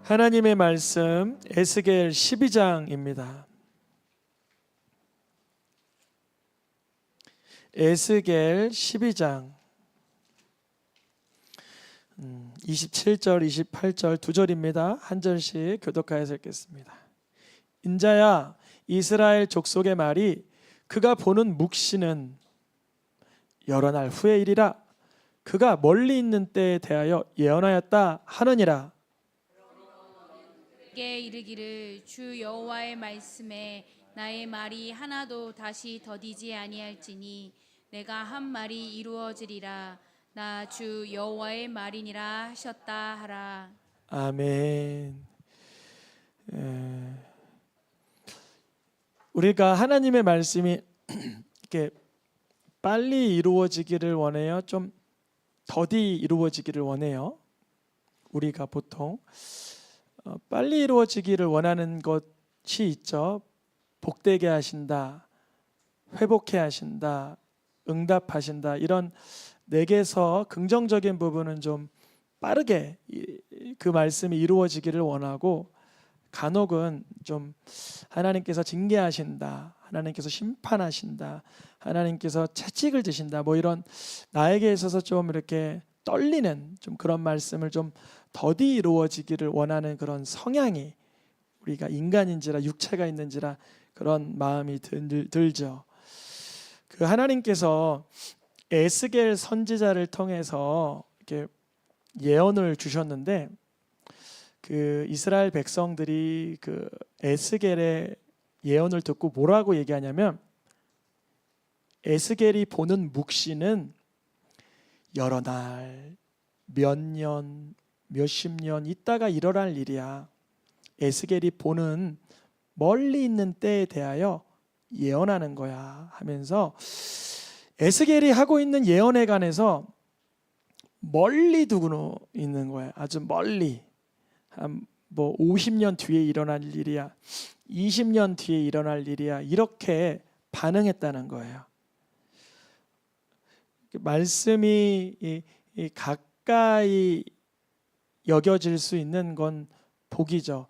하나님의 말씀 에스겔 12장입니다. 에스겔 12장 27절 28절 두 절입니다. 한 절씩 교독하여서 읽겠습니다. 인자야, 이스라엘 족속의 말이 그가 보는 묵시는 여러 날 후의 일이라. 그가 멀리 있는 때에 대하여 예언하였다 하느니라. 게 이르기를 주 여호와의 말씀에 나의 말이 하나도 다시 더디지 아니할지니 내가 한 말이 이루어지리라. 나 주 여호와의 말이니라 하셨다 하라. 아멘. 우리가 하나님의 말씀이 이렇게 빨리 이루어지기를 원해요? 좀 더디 이루어지기를 원해요? 우리가 보통 빨리 이루어지기를 원하는 것이 있죠. 복되게 하신다, 회복해 하신다, 응답하신다. 이런 내게서 긍정적인 부분은 좀 빠르게 그 말씀이 이루어지기를 원하고, 간혹은 좀 하나님께서 징계하신다, 하나님께서 심판하신다, 하나님께서 채찍을 드신다, 뭐 이런 나에게 있어서 좀 이렇게 떨리는 좀 그런 말씀을 좀 더디 이루어지기를 원하는 그런 성향이 우리가 인간인지라 육체가 있는지라 그런 마음이 들죠. 그 하나님께서 에스겔 선지자를 통해서 이렇게 예언을 주셨는데, 그 이스라엘 백성들이 그 에스겔의 예언을 듣고 뭐라고 얘기하냐면, 에스겔이 보는 묵시는 여러 날, 몇 년, 몇십 년 있다가 일어날 일이야. 에스겔이 보는 멀리 있는 때에 대하여 예언하는 거야 하면서, 에스겔이 하고 있는 예언에 관해서 멀리 두고 있는 거야. 아주 멀리. 한 뭐 50년 뒤에 일어날 일이야, 20년 뒤에 일어날 일이야, 이렇게 반응했다는 거예요. 말씀이 가까이 여겨질 수 있는 건 복이죠.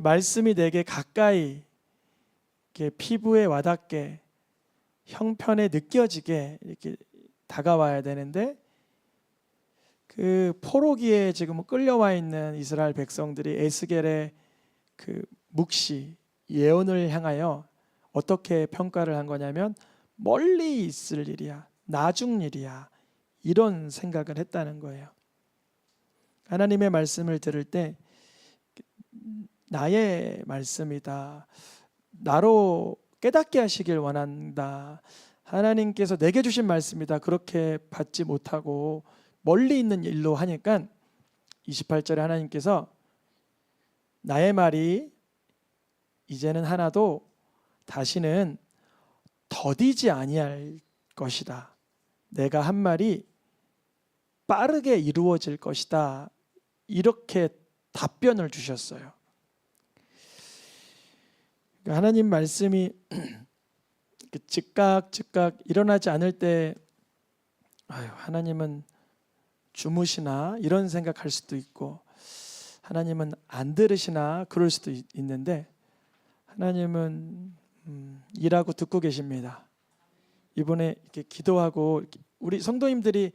말씀이 내게 가까이 이렇게 피부에 와닿게, 형편에 느껴지게 이렇게 다가와야 되는데, 그 포로기에 지금 끌려와 있는 이스라엘 백성들이 에스겔의 그 묵시 예언을 향하여 어떻게 평가를 한 거냐면, 멀리 있을 일이야, 나중 일이야, 이런 생각을 했다는 거예요. 하나님의 말씀을 들을 때 나의 말씀이다, 나로 깨닫게 하시길 원한다, 하나님께서 내게 주신 말씀이다, 그렇게 받지 못하고 멀리 있는 일로 하니까 28절에 하나님께서 나의 말이 이제는 하나도 다시는 더디지 아니할 것이다, 내가 한 말이 빠르게 이루어질 것이다, 이렇게 답변을 주셨어요. 하나님 말씀이 즉각 일어나지 않을 때 하나님은 주무시나 이런 생각할 수도 있고, 하나님은 안 들으시나 그럴 수도 있는데, 하나님은 일하고 듣고 계십니다. 이번에 이렇게 기도하고, 우리 성도님들이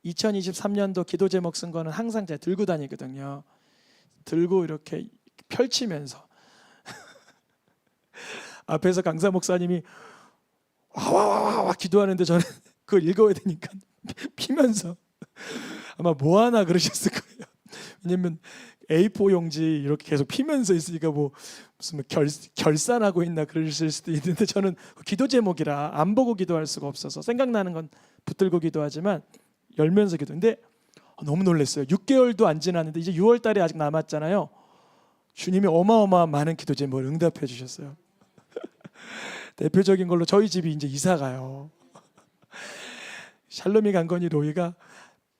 2023년도 기도 제목 쓴 거는 항상 제가 들고 다니거든요. 들고 이렇게 펼치면서 앞에서 강사 목사님이 와 기도하는데 저는 그걸 읽어야 되니까 피면서 아마 뭐 하나 그러셨을 거예요. 왜냐면 A4 용지 이렇게 계속 피면서 있으니까 뭐 무슨 결산하고 있나 그러실 수도 있는데, 저는 기도 제목이라 안 보고 기도할 수가 없어서 생각나는 건 붙들고 기도하지만 열면서 기도. 근데 너무 놀랐어요. 6개월도 안 지났는데 이제 6월 달에 아직 남았잖아요. 주님이 어마어마한 많은 기도 제목을 응답해 주셨어요. 대표적인 걸로 저희 집이 이제 이사 가요. 샬롬이 강건이 로이가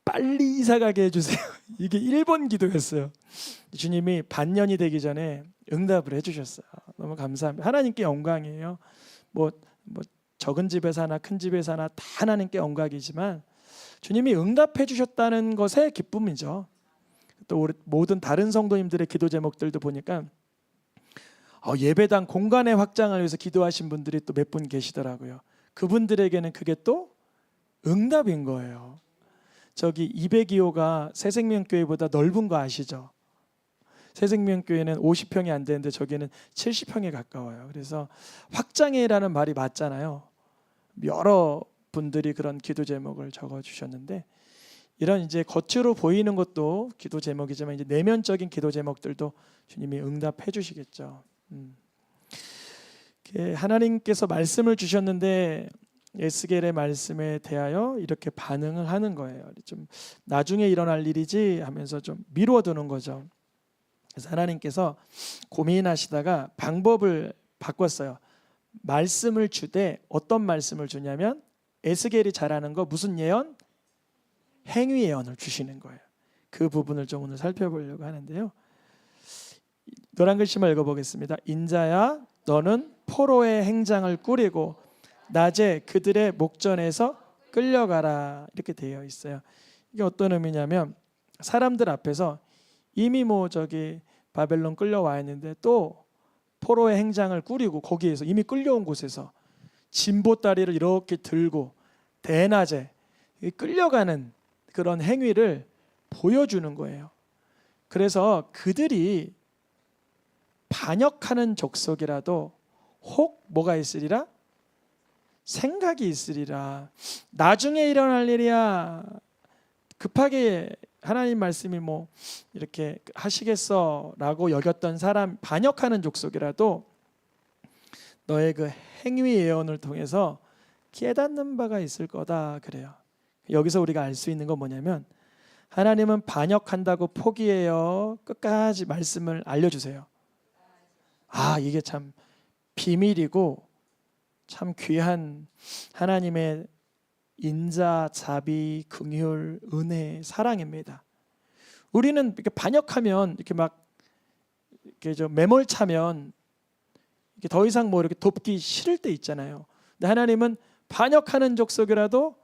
빨리 이사 가게 해주세요. 이게 1번 기도였어요. 주님이 반년이 되기 전에 응답을 해주셨어요. 너무 감사합니다. 하나님께 영광이에요. 뭐 적은 집에 사나 큰 집에 사나 다 하나님께 영광이지만 주님이 응답해 주셨다는 것에 기쁨이죠. 또 우리 모든 다른 성도님들의 기도 제목들도 보니까 예배당 공간의 확장을 위해서 기도하신 분들이 또 몇 분 계시더라고요. 그분들에게는 그게 또 응답인 거예요. 저기 202호가 새생명교회보다 넓은 거 아시죠? 새생명교회는 50평이 안 되는데 저기는 70평에 가까워요. 그래서 확장이라는 말이 맞잖아요. 여러 분들이 그런 기도 제목을 적어 주셨는데, 이런 이제 겉으로 보이는 것도 기도 제목이지만 이제 내면적인 기도 제목들도 주님이 응답해 주시겠죠. 하나님께서 말씀을 주셨는데 에스겔의 말씀에 대하여 이렇게 반응을 하는 거예요. 좀 나중에 일어날 일이지 하면서 좀 미루어두는 거죠. 그래서 하나님께서 고민하시다가 방법을 바꿨어요. 말씀을 주되 어떤 말씀을 주냐면 에스겔이 잘하는 거 무슨 예언? 행위 예언을 주시는 거예요. 그 부분을 좀 오늘 살펴보려고 하는데요. 노란 글씨만 읽어보겠습니다. 인자야, 너는 포로의 행장을 꾸리고 낮에 그들의 목전에서 끌려가라, 이렇게 되어 있어요. 이게 어떤 의미냐면 사람들 앞에서 이미 저기 바벨론 끌려와 있는데 또 포로의 행장을 꾸리고 거기에서 이미 끌려온 곳에서 진보다리를 이렇게 들고 대낮에 끌려가는 그런 행위를 보여주는 거예요. 그래서 그들이 반역하는 족속이라도 혹 뭐가 있으리라? 생각이 있으리라. 나중에 일어날 일이야. 급하게 하나님 말씀이 이렇게 하시겠어라고 여겼던 사람, 반역하는 족속이라도 너의 그 행위 예언을 통해서 깨닫는 바가 있을 거다, 그래요. 여기서 우리가 알 수 있는 건 뭐냐면 하나님은 반역한다고 포기해요? 끝까지 말씀을 알려주세요. 이게 참 비밀이고 참 귀한 하나님의 인자, 자비, 긍휼, 은혜, 사랑입니다. 우리는 이렇게 반역하면 이렇게 이렇게 매몰차면 이렇게 더 이상 이렇게 돕기 싫을 때 있잖아요. 근데 하나님은 반역하는 족속이라도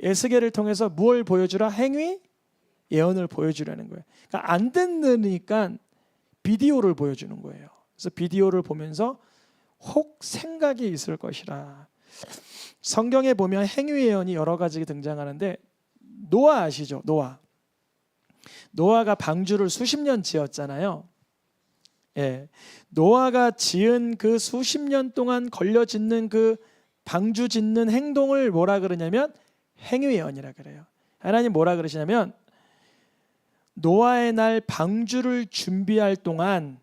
에스겔을 통해서 무엇을 보여주라? 행위, 예언을 보여주라는 거예요. 그러니까 안 듣으니까 비디오를 보여주는 거예요. 그래서 비디오를 보면서 혹 생각이 있을 것이라. 성경에 보면 행위 예언이 여러 가지 등장하는데 노아 아시죠? 노아가 방주를 수십 년 지었잖아요. 노아가 지은 그 수십 년 동안 걸려 짓는 그 방주 짓는 행동을 뭐라 그러냐면 행위 예언이라 그래요. 하나님 뭐라 그러시냐면 노아의 날 방주를 준비할 동안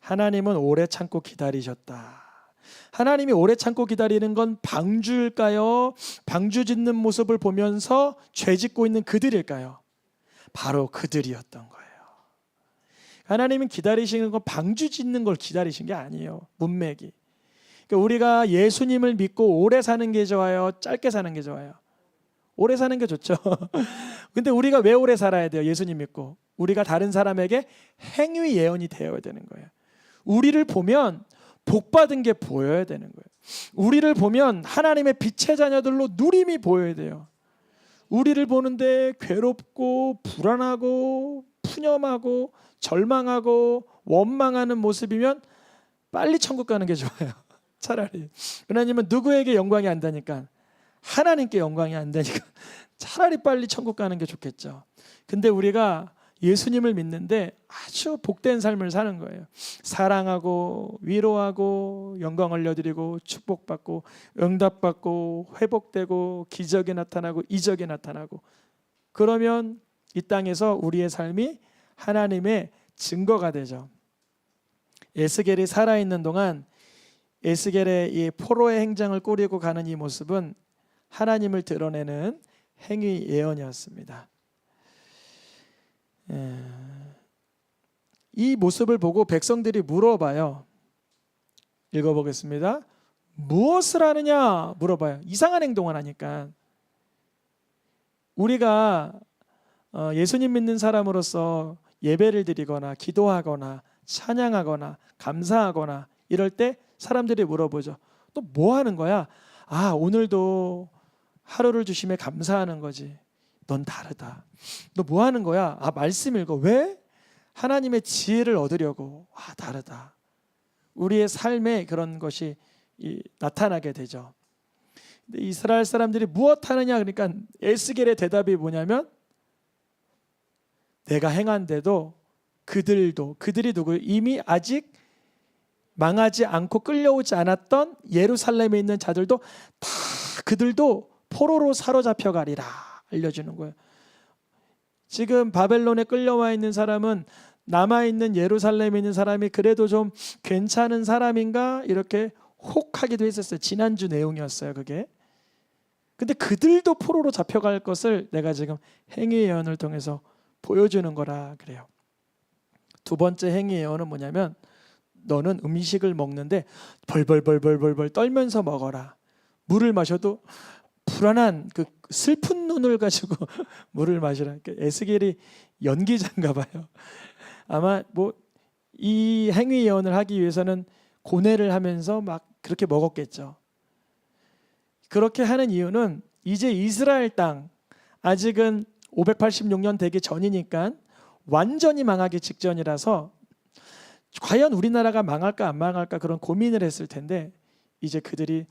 하나님은 오래 참고 기다리셨다. 하나님이 오래 참고 기다리는 건 방주일까요? 방주 짓는 모습을 보면서 죄 짓고 있는 그들일까요? 바로 그들이었던 거예요. 하나님은 기다리시는 건 방주 짓는 걸 기다리신 게 아니에요. 문맥이. 그러니까 우리가 예수님을 믿고 오래 사는 게 좋아요? 짧게 사는 게 좋아요? 오래 사는 게 좋죠. 근데 우리가 왜 오래 살아야 돼요? 예수님 믿고. 우리가 다른 사람에게 행위 예언이 되어야 되는 거예요. 우리를 보면 복 받은 게 보여야 되는 거예요. 우리를 보면 하나님의 빛의 자녀들로 누림이 보여야 돼요. 우리를 보는데 괴롭고 불안하고 푸념하고 절망하고 원망하는 모습이면 빨리 천국 가는 게 좋아요. 차라리. 하나님은 누구에게 영광이 안 되니까, 하나님께 영광이 안 되니까 차라리 빨리 천국 가는 게 좋겠죠. 근데 우리가 예수님을 믿는데 아주 복된 삶을 사는 거예요. 사랑하고 위로하고 영광 올려드리고 축복받고 응답받고 회복되고 기적이 나타나고 이적이 나타나고, 그러면 이 땅에서 우리의 삶이 하나님의 증거가 되죠. 에스겔이 살아있는 동안 에스겔의 이 포로의 행장을 꾸리고 가는 이 모습은 하나님을 드러내는 행위 예언이었습니다. 이 모습을 보고 백성들이 물어봐요. 읽어보겠습니다. 무엇을 하느냐 물어봐요. 이상한 행동을 하니까. 우리가 예수님 믿는 사람으로서 예배를 드리거나 기도하거나 찬양하거나 감사하거나 이럴 때 사람들이 물어보죠. 또 뭐 하는 거야? 오늘도 하루를 주심에 감사하는 거지. 넌 다르다. 너 뭐 하는 거야? 말씀 읽어. 왜? 하나님의 지혜를 얻으려고. 다르다. 우리의 삶에 그런 것이 나타나게 되죠. 근데 이스라엘 사람들이 무엇 하느냐? 그러니까 에스겔의 대답이 뭐냐면, 내가 행한데도 그들이 누구? 이미 아직 망하지 않고 끌려오지 않았던 예루살렘에 있는 자들도 다 그들도 포로로 사로잡혀 가리라 알려주는 거예요. 지금 바벨론에 끌려와 있는 사람은 남아있는 예루살렘에 있는 사람이 그래도 좀 괜찮은 사람인가 이렇게 혹하기도 했었어요. 지난주 내용이었어요 그게. 근데 그들도 포로로 잡혀갈 것을 내가 지금 행위 예언을 통해서 보여주는 거라 그래요. 두 번째 행위 예언은 뭐냐면, 너는 음식을 먹는데 벌벌 떨면서 먹어라. 물을 마셔도 불안한 그 슬픈 눈을 가지고 물을 마시라. 에스겔이 연기자인가 봐요. 아마 뭐 이 행위 예언을 하기 위해서는 고뇌를 하면서 막 그렇게 먹었겠죠. 그렇게 하는 이유는 이제 이스라엘 땅, 아직은 586년 되기 전이니까 완전히 망하기 직전이라서 과연 우리나라가 망할까 안 망할까 그런 고민을 했을 텐데, 이제 그들이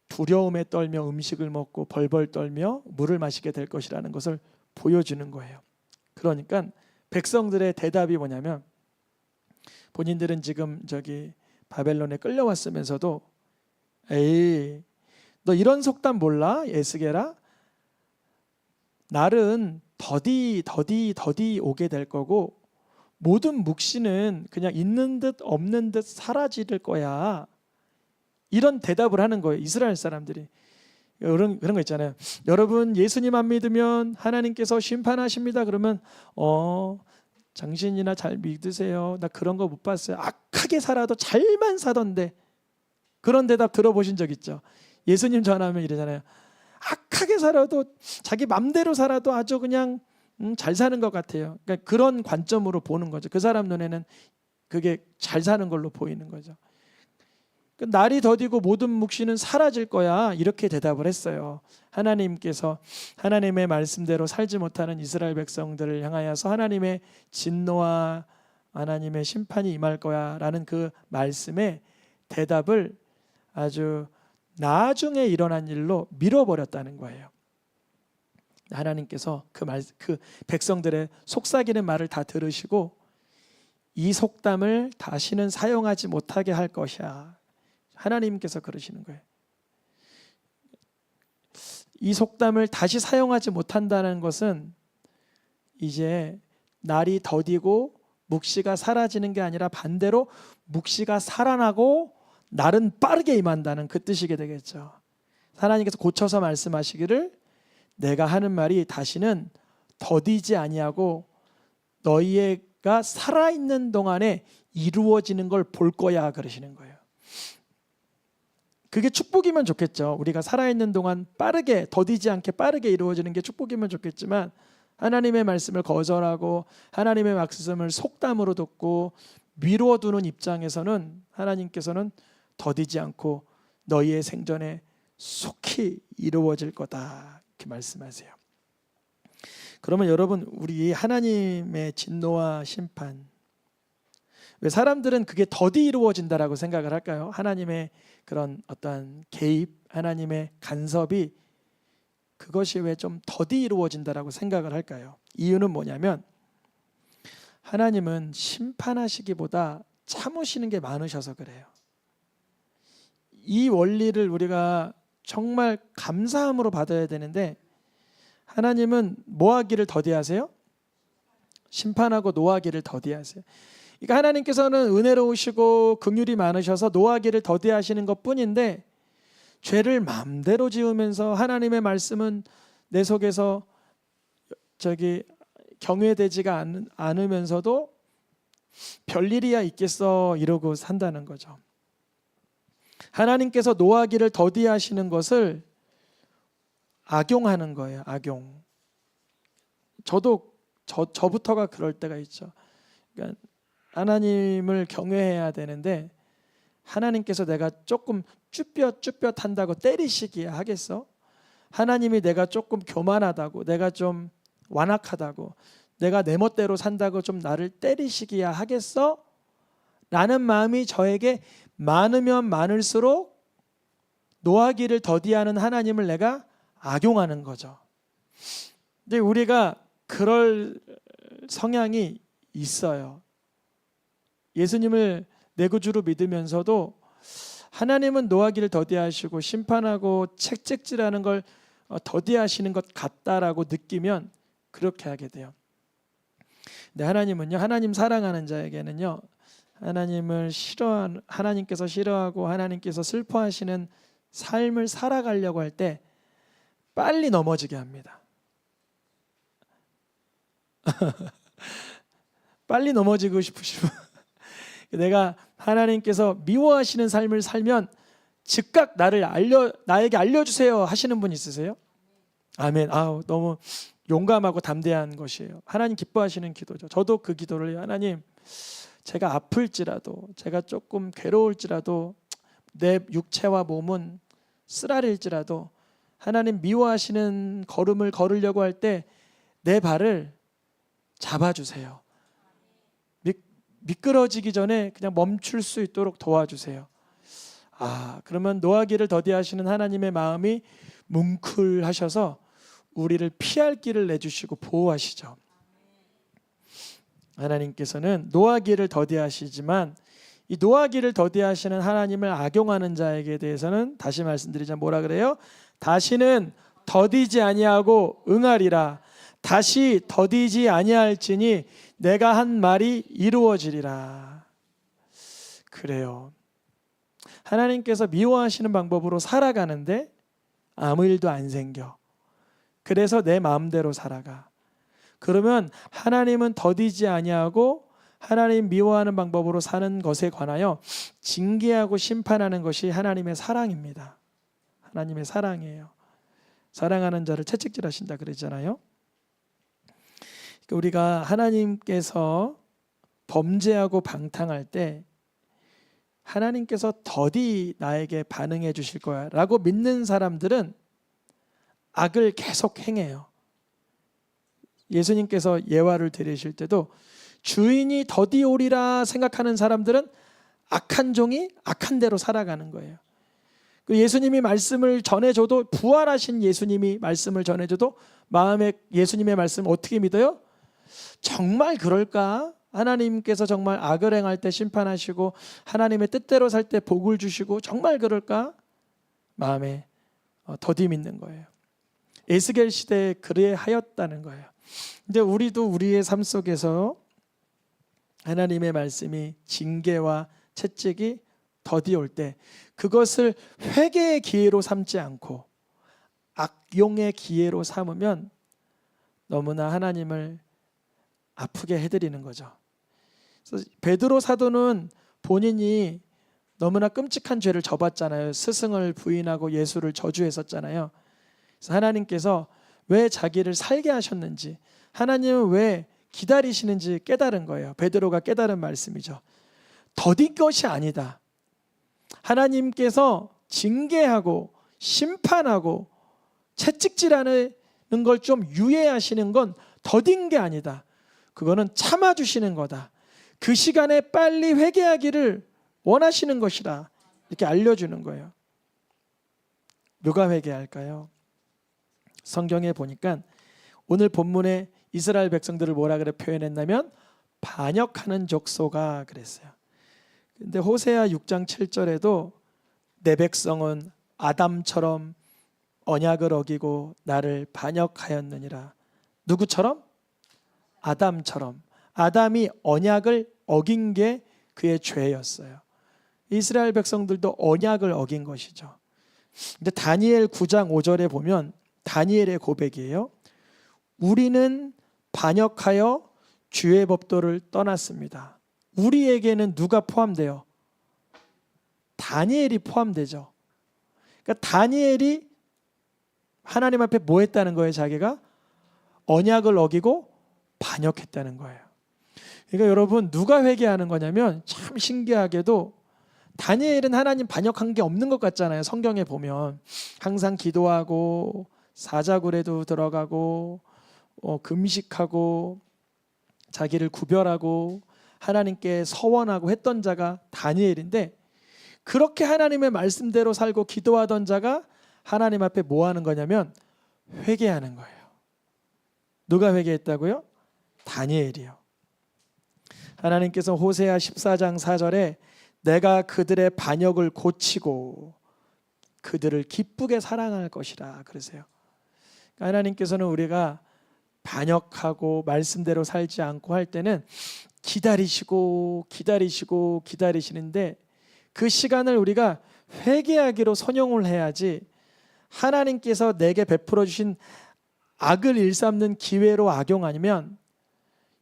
두려움에 떨며 음식을 먹고 벌벌 떨며 물을 마시게 될 것이라는 것을 보여주는 거예요. 그러니까 백성들의 대답이 뭐냐면, 본인들은 지금 바벨론에 끌려왔으면서도 에이, 너 이런 속담 몰라? 에스겔아? 날은 더디 오게 될 거고 모든 묵시는 그냥 있는 듯 없는 듯 사라질 거야. 이런 대답을 하는 거예요. 이스라엘 사람들이. 그런 거 있잖아요. 여러분 예수님 안 믿으면 하나님께서 심판하십니다. 그러면 당신이나 잘 믿으세요. 나 그런 거 못 봤어요. 악하게 살아도 잘만 사던데. 그런 대답 들어보신 적 있죠? 예수님 전하면 이러잖아요. 악하게 살아도 자기 맘대로 살아도 아주 그냥 잘 사는 것 같아요. 그러니까 그런 관점으로 보는 거죠. 그 사람 눈에는 그게 잘 사는 걸로 보이는 거죠. 날이 더디고 모든 묵시는 사라질 거야, 이렇게 대답을 했어요. 하나님께서 하나님의 말씀대로 살지 못하는 이스라엘 백성들을 향하여서 하나님의 진노와 하나님의 심판이 임할 거야 라는 그 말씀에 대답을 아주 나중에 일어난 일로 미뤄버렸다는 거예요. 하나님께서 그 백성들의 속삭이는 말을 다 들으시고 이 속담을 다시는 사용하지 못하게 할 것이야. 하나님께서 그러시는 거예요. 이 속담을 다시 사용하지 못한다는 것은 이제 날이 더디고 묵시가 사라지는 게 아니라 반대로 묵시가 살아나고 날은 빠르게 임한다는 그 뜻이게 되겠죠. 하나님께서 고쳐서 말씀하시기를, 내가 하는 말이 다시는 더디지 아니하고 너희가 살아있는 동안에 이루어지는 걸 볼 거야 그러시는 거예요. 그게 축복이면 좋겠죠. 우리가 살아있는 동안 빠르게, 더디지 않게 빠르게 이루어지는 게 축복이면 좋겠지만, 하나님의 말씀을 거절하고 하나님의 말씀을 속담으로 듣고 미뤄두는 입장에서는 하나님께서는 더디지 않고 너희의 생전에 속히 이루어질 거다 이렇게 말씀하세요. 그러면 여러분, 우리 하나님의 진노와 심판, 왜 사람들은 그게 더디 이루어진다라고 생각을 할까요? 하나님의 그런 어떤 개입, 하나님의 간섭이 그것이 왜 좀 더디 이루어진다라고 생각을 할까요? 이유는 뭐냐면, 하나님은 심판하시기보다 참으시는 게 많으셔서 그래요. 이 원리를 우리가 정말 감사함으로 받아야 되는데, 하나님은 뭐 하기를 더디하세요? 심판하고 노하기를 더디하세요. 그러니까 하나님께서는 은혜로우시고 긍휼이 많으셔서 노하기를 더디하시는 것뿐인데, 죄를 마음대로 지으면서 하나님의 말씀은 내 속에서 경외되지가 않으면서도 별일이야 있겠어 이러고 산다는 거죠. 하나님께서 노하기를 더디하시는 것을 악용하는 거예요. 악용. 저부터가 그럴 때가 있죠. 그러니까 하나님을 경외해야 되는데 하나님께서 내가 조금 쭈뼛쭈뼛 한다고 때리시기야 하겠어? 하나님이 내가 조금 교만하다고, 내가 좀 완악하다고, 내가 내 멋대로 산다고 좀 나를 때리시기야 하겠어? 라는 마음이 저에게 많으면 많을수록 노하기를 더디하는 하나님을 내가 악용하는 거죠. 근데 우리가 그럴 성향이 있어요. 예수님을 내 구주로 믿으면서도 하나님은 노하기를 더디하시고 심판하고 책찍질하는 걸 더디하시는 것 같다라고 느끼면 그렇게 하게 돼요. 근데 하나님은요, 하나님 사랑하는 자에게는요, 하나님께서 싫어하고 하나님께서 슬퍼하시는 삶을 살아가려고 할 때 빨리 넘어지게 합니다. 빨리 넘어지고 싶으시면 내가 하나님께서 미워하시는 삶을 살면 즉각 나에게 알려주세요 하시는 분 있으세요? 아멘. 너무 용감하고 담대한 것이에요. 하나님 기뻐하시는 기도죠. 저도 그 기도를 해요. 하나님, 제가 아플지라도, 제가 조금 괴로울지라도, 내 육체와 몸은 쓰라릴지라도 하나님 미워하시는 걸음을 걸으려고 할 때 내 발을 잡아주세요. 미끄러지기 전에 그냥 멈출 수 있도록 도와주세요. 그러면 노하기를 더디하시는 하나님의 마음이 뭉클하셔서 우리를 피할 길을 내주시고 보호하시죠. 하나님께서는 노하기를 더디하시지만 이 노하기를 더디하시는 하나님을 악용하는 자에게 대해서는 다시 말씀드리자면 뭐라 그래요? 다시는 더디지 아니하고 응하리라. 다시 더디지 아니할지니 내가 한 말이 이루어지리라. 그래요. 하나님께서 미워하시는 방법으로 살아가는데 아무 일도 안 생겨. 그래서 내 마음대로 살아가. 그러면 하나님은 더디지 아니하고 하나님 미워하는 방법으로 사는 것에 관하여 징계하고 심판하는 것이 하나님의 사랑입니다. 하나님의 사랑이에요. 사랑하는 자를 채찍질하신다 그러잖아요. 우리가 하나님께서 범죄하고 방탕할 때 하나님께서 더디 나에게 반응해 주실 거야 라고 믿는 사람들은 악을 계속 행해요. 예수님께서 예화를 드리실 때도 주인이 더디 오리라 생각하는 사람들은 악한 종이 악한 대로 살아가는 거예요. 예수님이 말씀을 전해줘도, 부활하신 예수님이 말씀을 전해줘도 마음에 예수님의 말씀을 어떻게 믿어요? 정말 그럴까? 하나님께서 정말 악을 행할 때 심판하시고 하나님의 뜻대로 살 때 복을 주시고 정말 그럴까? 마음에 더디 믿는 거예요. 에스겔 시대에 그래하였다는 거예요. 근데 우리도 우리의 삶 속에서 하나님의 말씀이 징계와 채찍이 더디 올 때 그것을 회개의 기회로 삼지 않고 악용의 기회로 삼으면 너무나 하나님을 아프게 해드리는 거죠. 그래서 베드로 사도는 본인이 너무나 끔찍한 죄를 져봤잖아요. 스승을 부인하고 예수를 저주했었잖아요. 그래서 하나님께서 왜 자기를 살게 하셨는지, 하나님은 왜 기다리시는지 깨달은 거예요. 베드로가 깨달은 말씀이죠. 더딘 것이 아니다. 하나님께서 징계하고 심판하고 채찍질하는 걸 좀 유예하시는 건 더딘 게 아니다. 그거는 참아주시는 거다. 그 시간에 빨리 회개하기를 원하시는 것이다. 이렇게 알려주는 거예요. 누가 회개할까요? 성경에 보니까 오늘 본문에 이스라엘 백성들을 뭐라 그래 표현했냐면 반역하는 족속아 그랬어요. 근데 호세아 6장 7절에도 내 백성은 아담처럼 언약을 어기고 나를 반역하였느니라. 누구처럼? 아담처럼. 아담이 언약을 어긴 게 그의 죄였어요. 이스라엘 백성들도 언약을 어긴 것이죠. 근데 다니엘 9장 5절에 보면 다니엘의 고백이에요. 우리는 반역하여 주의 법도를 떠났습니다. 우리에게는 누가 포함돼요? 다니엘이 포함되죠. 그러니까 다니엘이 하나님 앞에 뭐 했다는 거예요? 자기가 언약을 어기고 반역했다는 거예요. 그러니까 여러분, 누가 회개하는 거냐면 참 신기하게도 다니엘은 하나님 반역한 게 없는 것 같잖아요. 성경에 보면 항상 기도하고 사자굴에도 들어가고 금식하고 자기를 구별하고 하나님께 서원하고 했던 자가 다니엘인데, 그렇게 하나님의 말씀대로 살고 기도하던 자가 하나님 앞에 뭐 하는 거냐면 회개하는 거예요. 누가 회개했다고요? 다니엘이요. 하나님께서 호세아 14장 4절에 내가 그들의 반역을 고치고 그들을 기쁘게 사랑할 것이라 그러세요. 하나님께서는 우리가 반역하고 말씀대로 살지 않고 할 때는 기다리시고 기다리시고 기다리시는데, 그 시간을 우리가 회개하기로 선용을 해야지 하나님께서 내게 베풀어 주신 악을 일삼는 기회로 악용하면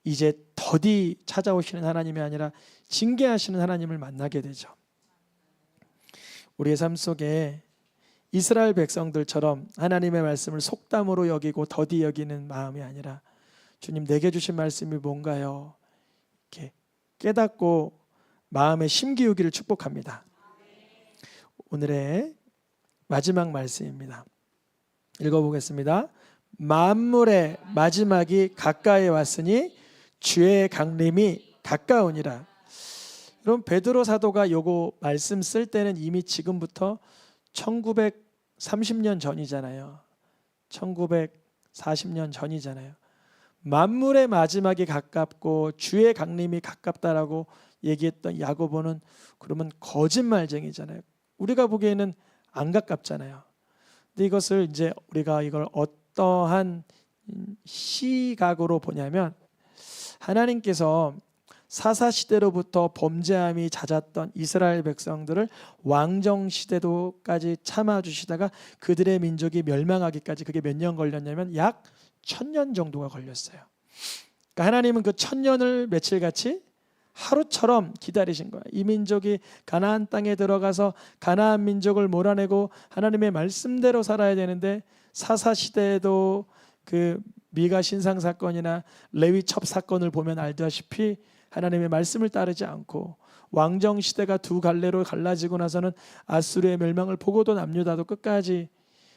이제 더디 찾아오시는 하나님이 아니라 징계하시는 하나님을 만나게 되죠. 우리의 삶 속에 이스라엘 백성들처럼 하나님의 말씀을 속담으로 여기고 더디 여기는 마음이 아니라 주님 내게 주신 말씀이 뭔가요? 이렇게 깨닫고 마음에 심기우기를 축복합니다. 오늘의 마지막 말씀입니다. 읽어보겠습니다. 만물의 마지막이 가까이 왔으니 주의 강림이 가까우니라. 여러분, 베드로 사도가 요거 말씀 쓸 때는 이미 지금부터 1930년 전이잖아요. 1940년 전이잖아요. 만물의 마지막이 가깝고 주의 강림이 가깝다라고 얘기했던 야고보는 그러면 거짓말쟁이잖아요. 우리가 보기에는 안 가깝잖아요. 근데 이것을 이제 우리가 이걸 어떠한 시각으로 보냐면, 하나님께서 사사시대로부터 범죄함이 잦았던 이스라엘 백성들을 왕정시대도까지 참아주시다가 그들의 민족이 멸망하기까지 그게 몇 년 걸렸냐면 약 1000년 정도가 걸렸어요. 그러니까 하나님은 그 1000년을 며칠같이 하루처럼 기다리신 거예요. 이 민족이 가나안 땅에 들어가서 가나안 민족을 몰아내고 하나님의 말씀대로 살아야 되는데, 사사시대에도 그 미가 신상 사건이나 레위 첩 사건을 보면 알다시피 하나님의 말씀을 따르지 않고 왕정 시대가 두 갈래로 갈라지고 나서는 아수르의 멸망을 보고도 남유다도 끝까지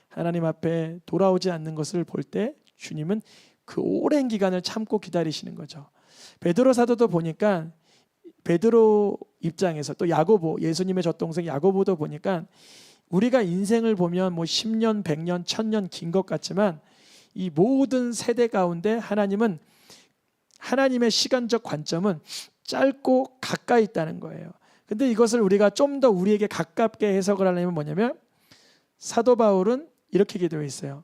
하나님 앞에 돌아오지 않는 것을 볼 때 주님은 그 오랜 기간을 참고 기다리시는 거죠. 베드로 사도도 보니까 베드로 입장에서, 또 야고보, 예수님의 젖동생 야고보도 보니까 우리가 인생을 보면 뭐 10년, 100년, 1000년 긴 것 같지만 이 모든 세대 가운데 하나님은, 하나님의 시간적 관점은 짧고 가까이 있다는 거예요. 근데 이것을 우리가 좀 더 우리에게 가깝게 해석을 하려면 뭐냐면, 사도 바울은 이렇게 기도해 있어요.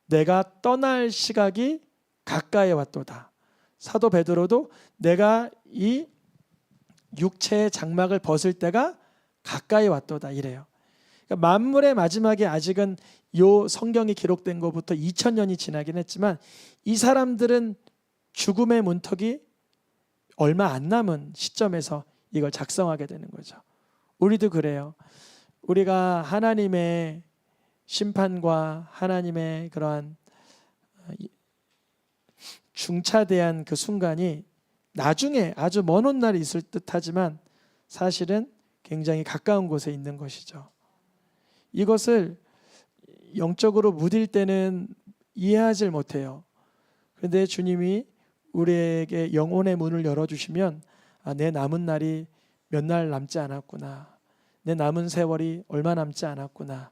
내가 떠날 시각이 가까이 왔도다. 사도 베드로도 내가 이 육체의 장막을 벗을 때가 가까이 왔도다 이래요. 그러니까 만물의 마지막에 아직은 요 성경이 기록된 것부터 2000년이 지나긴 했지만 이 사람들은 죽음의 문턱이 얼마 안 남은 시점에서 이걸 작성하게 되는 거죠. 우리도 그래요. 우리가 하나님의 심판과 하나님의 그러한 중차대한 그 순간이 나중에 아주 먼 훗날에 있을 듯하지만 사실은 굉장히 가까운 곳에 있는 것이죠. 이것을 영적으로 무딜 때는 이해하지 못해요. 그런데 주님이 우리에게 영혼의 문을 열어주시면, 아, 내 남은 날이 몇 날 남지 않았구나. 내 남은 세월이 얼마 남지 않았구나.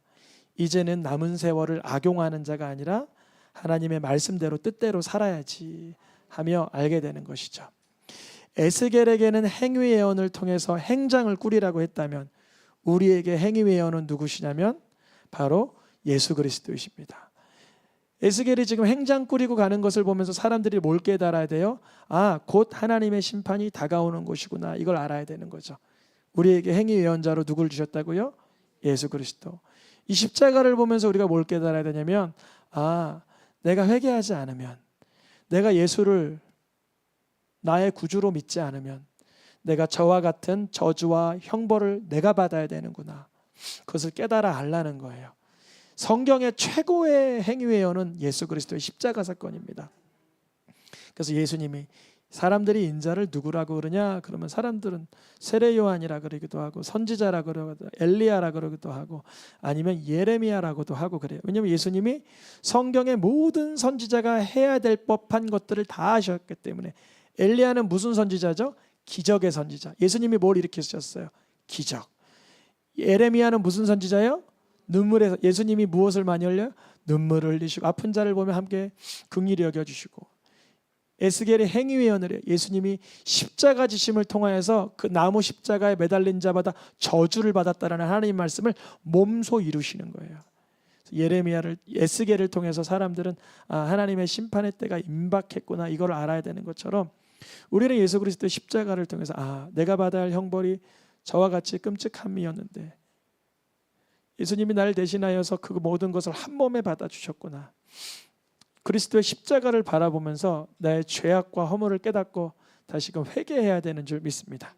이제는 남은 세월을 악용하는 자가 아니라 하나님의 말씀대로 뜻대로 살아야지 하며 알게 되는 것이죠. 에스겔에게는 행위 예언을 통해서 행장을 꾸리라고 했다면 우리에게 행위 예언은 누구시냐면 바로 예수 그리스도이십니다. 에스겔이 지금 행장 꾸리고 가는 것을 보면서 사람들이 뭘 깨달아야 돼요? 아, 곧 하나님의 심판이 다가오는 것이구나. 이걸 알아야 되는 거죠. 우리에게 행위 예언자로 누굴 주셨다고요? 예수 그리스도. 이 십자가를 보면서 우리가 뭘 깨달아야 되냐면, 아, 내가 회개하지 않으면, 내가 예수를 나의 구주로 믿지 않으면 내가 저와 같은 저주와 형벌을 내가 받아야 되는구나. 그것을 깨달아 알라는 거예요. 성경의 최고의 행위 예언은 예수 그리스도의 십자가 사건입니다. 그래서 예수님이 사람들이 인자를 누구라고 그러냐? 그러면 사람들은 세례 요한이라 그러기도 하고 선지자라 그러기도 하고 엘리야라 그러기도 하고 아니면 예레미야라고도 하고 그래요. 왜냐하면 예수님이 성경의 모든 선지자가 해야 될 법한 것들을 다 하셨기 때문에. 엘리야는 무슨 선지자죠? 기적의 선지자. 예수님이 뭘 일으키셨어요? 기적. 예레미야는 무슨 선지자예요? 눈물에서. 예수님이 무엇을 많이 흘려요? 눈물을 흘리시고 아픈 자를 보면 함께 긍휼히 여겨주시고. 에스겔의 행위회원을 예수님이 십자가 지심을 통하여서 그 나무 십자가에 매달린 자마다 저주를 받았다라는 하나님 말씀을 몸소 이루시는 거예요. 예레미야를 에스겔을 통해서 사람들은 하나님의 심판의 때가 임박했구나 이걸 알아야 되는 것처럼 우리는 예수 그리스도의 십자가를 통해서 내가 받아야 할 형벌이 저와 같이 끔찍함이었는데 예수님이 나를 대신하여서 그 모든 것을 한 몸에 받아주셨구나. 그리스도의 십자가를 바라보면서 나의 죄악과 허물을 깨닫고 다시금 회개해야 되는 줄 믿습니다.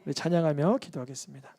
우리 찬양하며 기도하겠습니다.